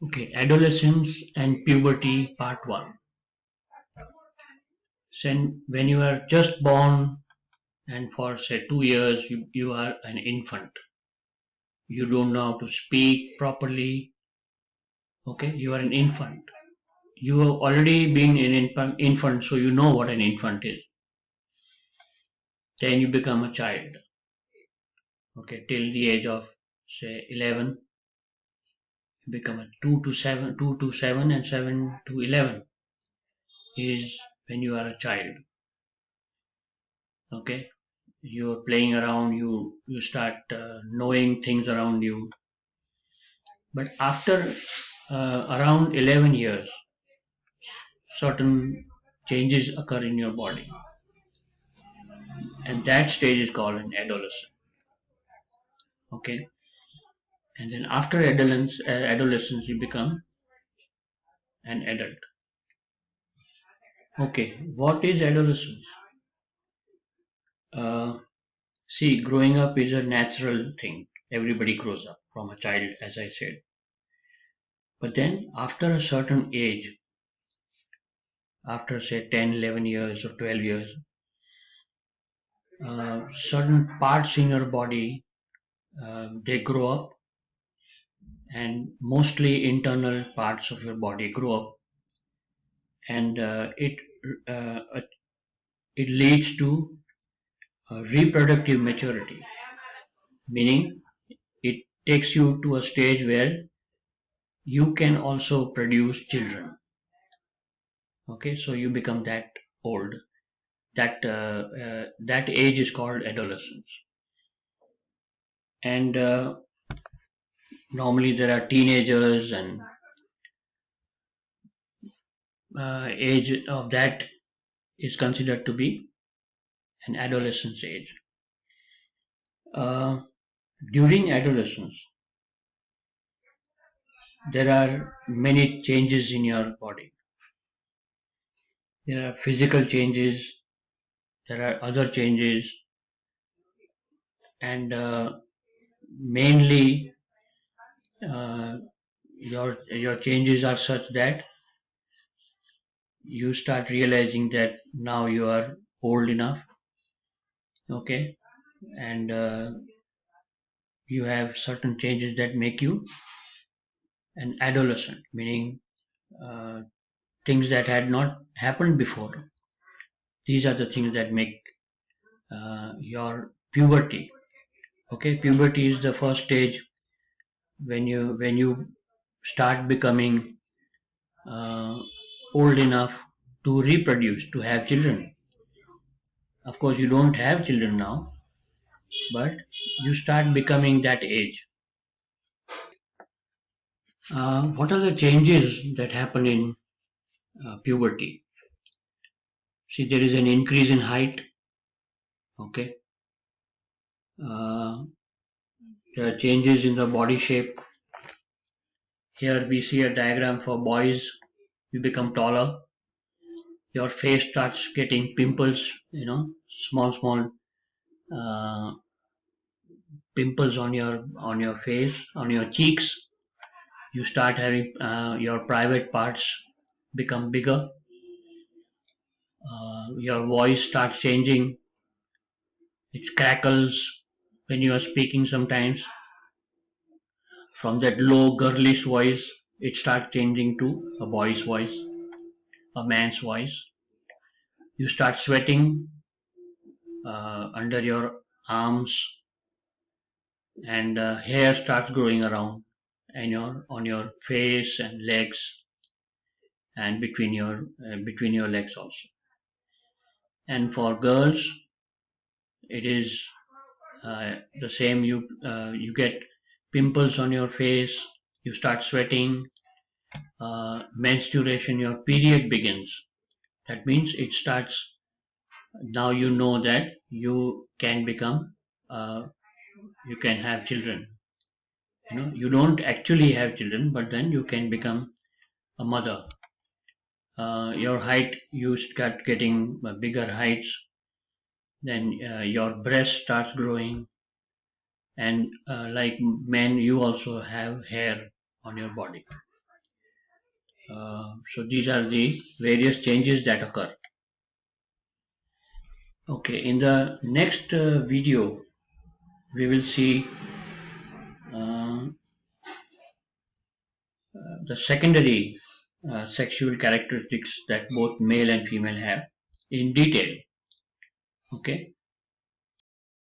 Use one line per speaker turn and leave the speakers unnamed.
Okay, Adolescence and Puberty Part 1. So when you are just born and for say 2 years you are an infant. You don't know how to speak properly. Okay, you are an infant. You have already been an infant, so you know what an infant is. Then you become a child. Okay, till the age of say 11, you become a 2 to 7 and 7 to 11 is when you are a child. Okay, you're playing around, you start knowing things around you. But after around 11 years, certain changes occur in your body, and that stage is called an adolescent. Okay, and then after adolescence, you become an adult. Okay, what is adolescence? uh, See, growing up is a natural thing. Everybody grows up from a child, as I said. But then after a certain age, after say 10, 11 years or 12 years, certain parts in your body they grow up, and mostly internal parts of your body grow up, and uh, it leads to reproductive maturity, meaning it takes you to a stage where you can also produce children. Okay, so you become that old. That age is called adolescence, and normally there are teenagers, and age of that is considered to be an adolescence age. Uh, During adolescence, there are many changes in your body. There are physical changes, there are other changes, and mainly uh, your changes are such that you start realizing that now you are old enough. Okay, and you have certain changes that make you an adolescent, meaning uh, things that had not happened before. These are the things that make your puberty. Okay, puberty is the first stage when you start becoming uh, old enough to reproduce, to have children. Of course, you don't have children now, but you start becoming that age. What are the changes that happen in puberty? See, there is an increase in height. Okay, uh, there are changes in the body shape. Here we see a diagram for boys. You become taller. Your face starts getting pimples. Small uh, pimples on your face, on your cheeks. You start having your private parts become bigger. Your voice starts changing. It crackles when you are speaking sometimes. From that low girlish voice, it starts changing to a boy's voice, a man's voice. You start sweating under your arms, and hair starts growing around and on your face and legs, and between your legs also. And for girls, it is the same. You get pimples on your face. You start sweating. Menstruation, your period begins. That means it starts. Now you know that uh, you can have children. You don't actually have children, but then you can become a mother. Your height, you start getting bigger heights. Then your breast starts growing, and like men, you also have hair on your body. So these are the various changes that occur. Okay, in the next video, we will see uh, the secondary sexual characteristics that both male and female have in detail. Okay.